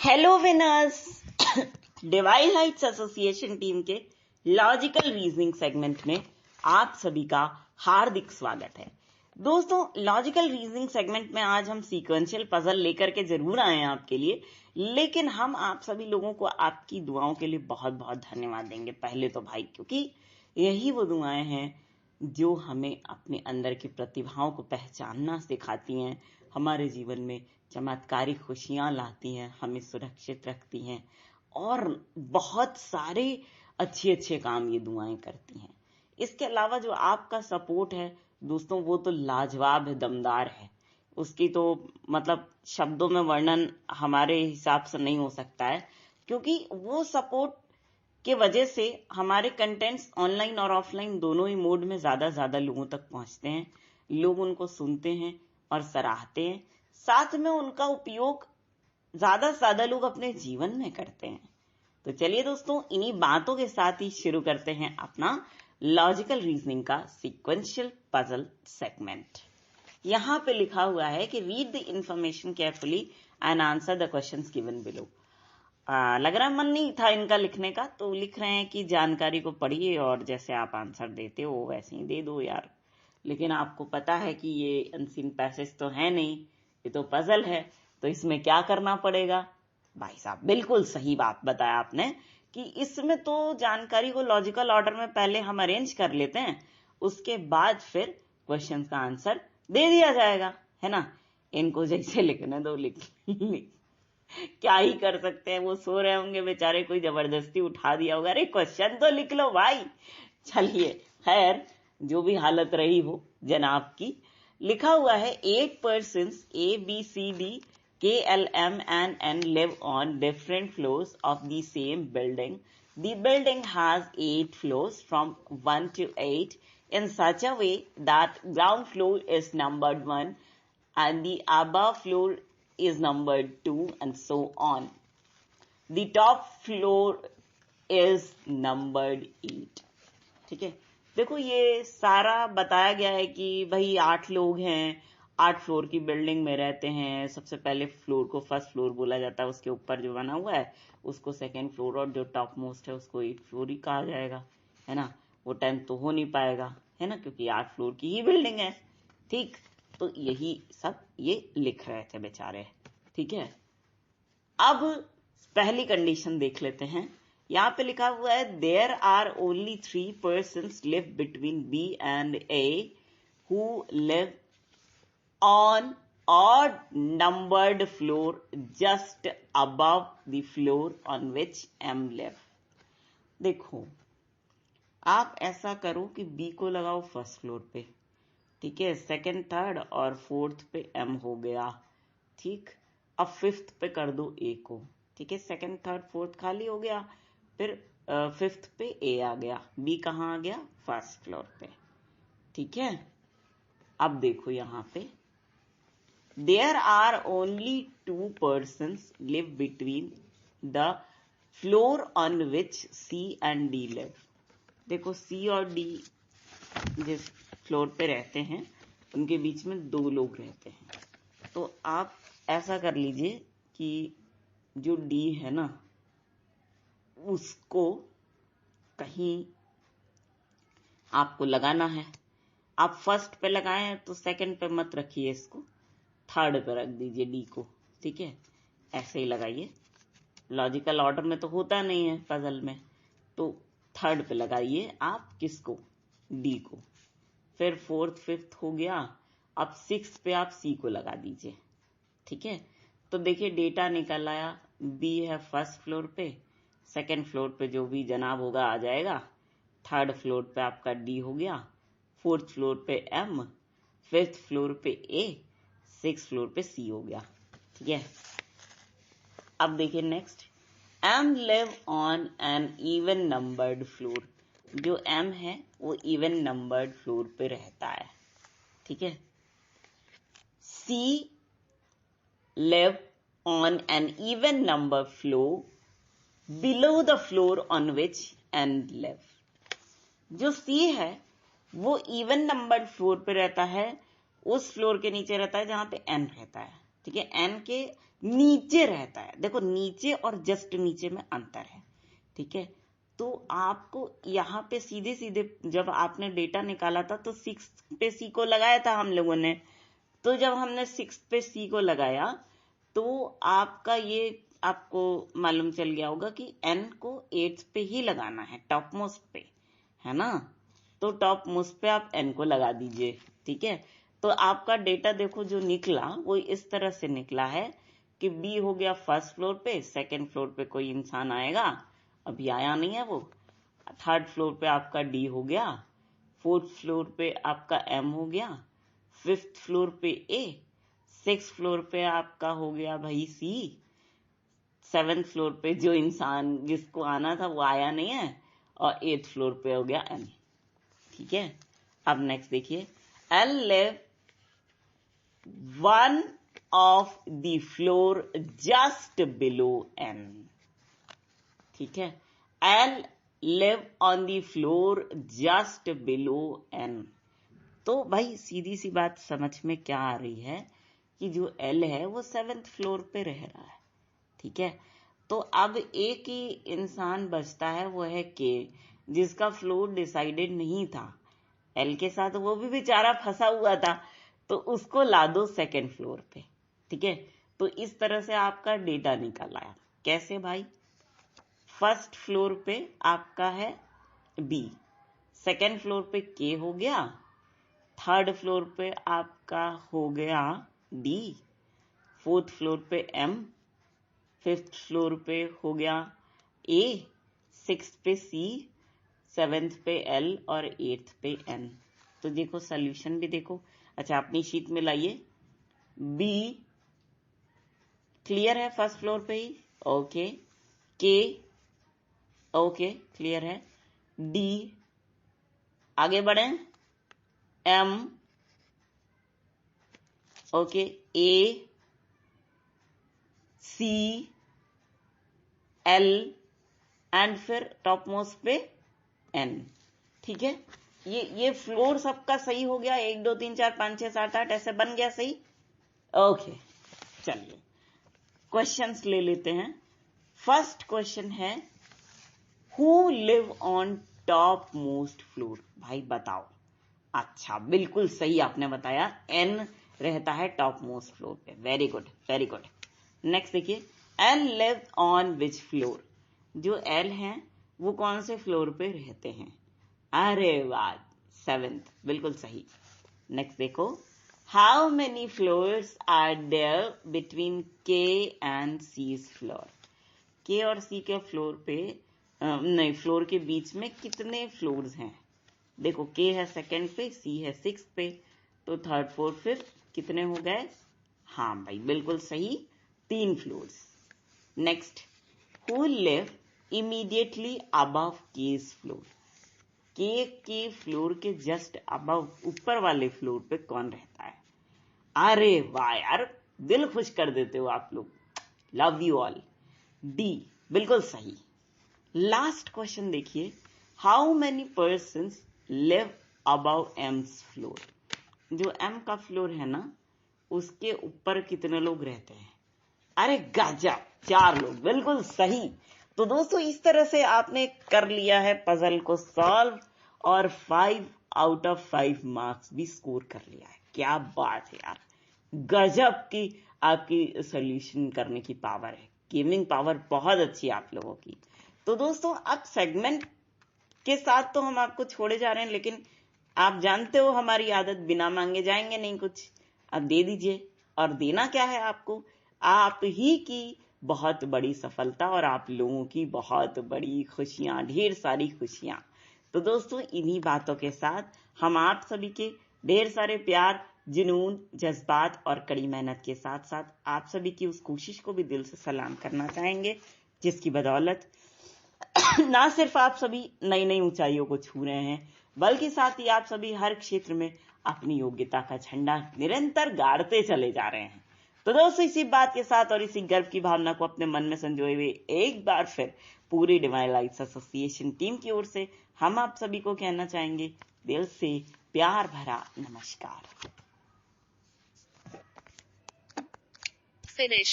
Hello winners. Divine Heights association team के logical reasoning segment में आप सभी का हार्दिक स्वागत है। दोस्तों, लॉजिकल रीजनिंग सेगमेंट में आज हम सीक्वेंशियल पजल लेकर के जरूर आए हैं आपके लिए, लेकिन हम आप सभी लोगों को आपकी दुआओं के लिए बहुत बहुत धन्यवाद देंगे पहले तो भाई, क्योंकि यही वो दुआएं हैं जो हमें अपने अंदर की प्रतिभाओं को पहचानना सिखाती हैं, हमारे जीवन में चमत्कारी खुशियां लाती हैं, हमें सुरक्षित रखती हैं और बहुत सारे अच्छे काम ये दुआएं करती हैं। इसके अलावा जो आपका सपोर्ट है दोस्तों, वो तो लाजवाब है, दमदार है। उसकी तो मतलब शब्दों में वर्णन हमारे हिसाब से नहीं हो सकता है, क्योंकि वो सपोर्ट के वजह से हमारे कंटेंट्स ऑनलाइन और ऑफलाइन दोनों ही मोड में ज्यादा लोगों तक पहुंचते हैं, लोग उनको सुनते हैं और सराहते हैं, साथ में उनका उपयोग ज्यादा से ज्यादा लोग अपने जीवन में करते हैं। तो चलिए दोस्तों, इन्हीं बातों के साथ ही शुरू करते हैं अपना लॉजिकल रीजनिंग का सीक्वेंशियल पजल सेगमेंट। यहां पे लिखा हुआ है कि read the information carefully and answer the questions given below. लग रहा मन नहीं था इनका लिखने का, तो लिख रहे हैं कि जानकारी को पढ़िए और जैसे आप आंसर देते हो वैसे ही दे दो यार। लेकिन आपको पता है कि ये अनसीन पैसेज तो है नहीं, ये तो पजल है, तो इसमें क्या करना पड़ेगा भाई साहब? बिल्कुल सही बात बताया आपने कि इसमें तो जानकारी को लॉजिकल ऑर्डर में पहले हम अरेंज कर लेते हैं, उसके बाद फिर क्वेश्चन का आंसर दे दिया जाएगा, है ना। इनको जैसे लिखने दो, लिख क्या ही कर सकते हैं, वो सो रहे होंगे बेचारे, कोई जबरदस्ती उठा दिया होगा, अरे क्वेश्चन तो लिख लो भाई। चलिए, खैर जो भी हालत रही हो जनाब की, लिखा हुआ है 8 persons ABCD KLM and N live on different floors of the same building. The building has 8 floors from 1 to 8 in such a way that ground floor is numbered 1 and the above floor is numbered 2 and so on. The top floor is numbered 8. ठीक है, देखो ये सारा बताया गया है कि भाई 8 लोग हैं, 8 फ्लोर की बिल्डिंग में रहते हैं। सबसे पहले फ्लोर को फर्स्ट फ्लोर बोला जाता है, उसके ऊपर जो बना हुआ है उसको सेकंड फ्लोर, और जो टॉप मोस्ट है उसको 8 फ्लोर ही कहा जाएगा, है ना। वो 10 तो हो नहीं पाएगा, है ना, क्योंकि 8 फ्लोर की ही बिल्डिंग है। ठीक, तो यही सब ये लिख रहे थे बेचारे। ठीक है, अब पहली कंडीशन देख लेते हैं। यहां पे लिखा हुआ है there are only 3 persons live between B and A who live on odd numbered floor just above the floor on which M live. देखो, आप ऐसा करो कि B को लगाओ फर्स्ट फ्लोर पे, ठीक है, सेकंड थर्ड और फोर्थ पे M हो गया, ठीक। अब फिफ्थ पे कर दो A को, ठीक है, सेकंड थर्ड फोर्थ खाली हो गया, फिर फिफ्थ पे A आ गया, B कहाँ आ गया? फर्स्ट फ्लोर पे, ठीक है। अब देखो यहां पे there are only 2 persons live between the floor on which C and D live. देखो C और D जिस फ्लोर पे रहते हैं उनके बीच में 2 लोग रहते हैं, तो आप ऐसा कर लीजिए कि जो D है ना उसको कहीं आपको लगाना है। आप फर्स्ट पे लगाएं तो सेकंड पे मत रखिए, इसको थर्ड पे रख दीजिए D को, ठीक है। ऐसे ही लगाइए, लॉजिकल ऑर्डर में तो होता नहीं है पजल में, तो थर्ड पे लगाइए आप किसको? D को। फिर फोर्थ फिफ्थ हो गया, अब सिक्स पे आप C को लगा दीजिए, ठीक है। तो देखिए डेटा निकल आया, B है फर्स्ट फ्लोर पे, सेकंड फ्लोर पे जो भी जनाब होगा आ जाएगा, थर्ड फ्लोर पे आपका D हो गया, फोर्थ फ्लोर पे M, फिफ्थ फ्लोर पे A, सिक्स फ्लोर पे C हो गया, ठीक है। अब देखिए next, M live on an even numbered floor. जो M है वो इवन नंबर्ड फ्लोर पे रहता है, ठीक है। C live on an even number floor below the floor on which N live. जो C है वो इवन नंबर्ड फ्लोर पे रहता है, उस फ्लोर के नीचे रहता है जहां पे N रहता है, ठीक है। N के नीचे रहता है। देखो नीचे और जस्ट नीचे में अंतर है, ठीक है। तो आपको यहाँ पे सीधे सीधे जब आपने डेटा निकाला था तो 6 पे सी को लगाया था हम लोगों ने। तो जब हमने 6 पे सी को लगाया तो आपका ये आपको मालूम चल गया होगा कि एन को 8 पे ही लगाना है, टॉप मोस्ट पे, है ना। तो टॉप मोस्ट पे आप एन को लगा दीजिए, ठीक है। तो आपका डेटा देखो जो निकला वो इस तरह से निकला है कि बी हो गया फर्स्ट फ्लोर पे, सेकंड फ्लोर पे कोई इंसान आएगा, अभी आया नहीं है वो। थर्ड फ्लोर पे आपका डी हो गया, फोर्थ फ्लोर पे आपका एम हो गया, फिफ्थ फ्लोर पे ए, सिक्स फ्लोर पे आपका हो गया भाई सी, सेवेंथ फ्लोर पे जो इंसान जिसको आना था वो आया नहीं है, और एथ फ्लोर पे हो गया एम, ठीक है। अब नेक्स्ट देखिए, L live one of the floor just below N, ठीक है। L live on the floor just below N. तो भाई सीधी सी बात समझ में क्या आ रही है कि जो एल है वो 7th फ्लोर पे रह रहा है, ठीक है। तो अब एक ही इंसान बचता है, वो है के, जिसका फ्लोर डिसाइडेड नहीं था। एल के साथ वो भी बेचारा फंसा हुआ था, तो उसको ला दो 2nd फ्लोर पे, ठीक है। तो इस तरह से आपका डेटा निकल आया। कैसे भाई? फर्स्ट फ्लोर पे आपका है बी, सेकेंड फ्लोर पे के हो गया, थर्ड फ्लोर पे आपका हो गया डी, फोर्थ फ्लोर पे एम, फिफ्थ फ्लोर पे हो गया ए, सिक्स्थ पे सी, सेवेंथ पे एल और एट्थ पे एन। तो देखो सॉल्यूशन भी देखो। अच्छा अपनी शीट में लाइए। बी क्लियर है फर्स्ट फ्लोर पे ही, ओके। के ओके क्लियर है। डी आगे बढ़े, M okay, A, C, L and फिर टॉप मोस्ट पे एन, ठीक है। ये फ्लोर सबका सही हो गया, 1 2 3 4 5 6 7 8 ऐसे बन गया सही, ओके। चलिए क्वेश्चंस ले लेते हैं। फर्स्ट क्वेश्चन है, who live on top most floor? भाई बताओ। अच्छा बिल्कुल सही आपने बताया, एन रहता है टॉप मोस्ट फ्लोर पे। Very good very good. Next देखिए, L live on which floor? जो एल हैं वो कौन से फ्लोर पे रहते हैं? अरे वाह, 7th, बिल्कुल सही। नेक्स्ट देखो, how many floors are there between K and C's floor? K और सी के फ्लोर पे नहीं, फ्लोर के बीच में कितने फ्लोर्स हैं? देखो के है 2nd पे, सी है 6th पे, तो 3rd 4th 5th कितने हो गए? हाँ भाई बिल्कुल सही, 3 floors. Next, who live immediately above case floor? के फ्लोर के जस्ट अबव, ऊपर वाले फ्लोर पे कौन रहता है? अरे वाह यार, दिल खुश कर देते हो आप लोग, लव यू ऑल। डी बिल्कुल सही। लास्ट क्वेश्चन देखिए, how many persons live above AIIMS floor? जो एम का फ्लोर है ना, उसके ऊपर कितने लोग रहते हैं? अरे गजब, 4 लोग, बिल्कुल सही। तो दोस्तों इस तरह से आपने कर लिया है पजल को सॉल्व और 5 आउट ऑफ 5 मार्क्स भी स्कोर कर लिया है। क्या बात है यार, गजब की आपकी सॉल्यूशन करने की पावर है, गेमिंग पावर बहुत अच्छी है आप लोगों की। तो दोस्तों अब सेगमेंट के साथ तो हम आपको छोड़े जा रहे हैं, लेकिन आप जानते हो हमारी आदत, बिना मांगे जाएंगे नहीं कुछ। अब दे दीजिए, और देना क्या है आपको? आप ही की बहुत बड़ी सफलता और आप लोगों की बहुत बड़ी खुशियां, ढेर सारी खुशियां। तो दोस्तों इन्हीं बातों के साथ हम आप सभी के ढेर सारे प्यार, जुनून, जज्बात और कड़ी मेहनत के साथ साथ आप सभी की उस कोशिश को भी दिल से सलाम करना चाहेंगे, जिसकी बदौलत ना सिर्फ आप सभी नई नई ऊंचाइयों को छू रहे हैं, बल्कि साथ ही आप सभी हर क्षेत्र में अपनी योग्यता का झंडा निरंतर गाड़ते चले जा रहे हैं। तो दोस्तों इसी बात के साथ और इसी गर्व की भावना को अपने मन में संजोए हुए एक बार फिर पूरी डिवाइन लाइट्स एसोसिएशन टीम की ओर से हम आप सभी को कहना चाहेंगे दिल से प्यार भरा नमस्कार। फिनिश।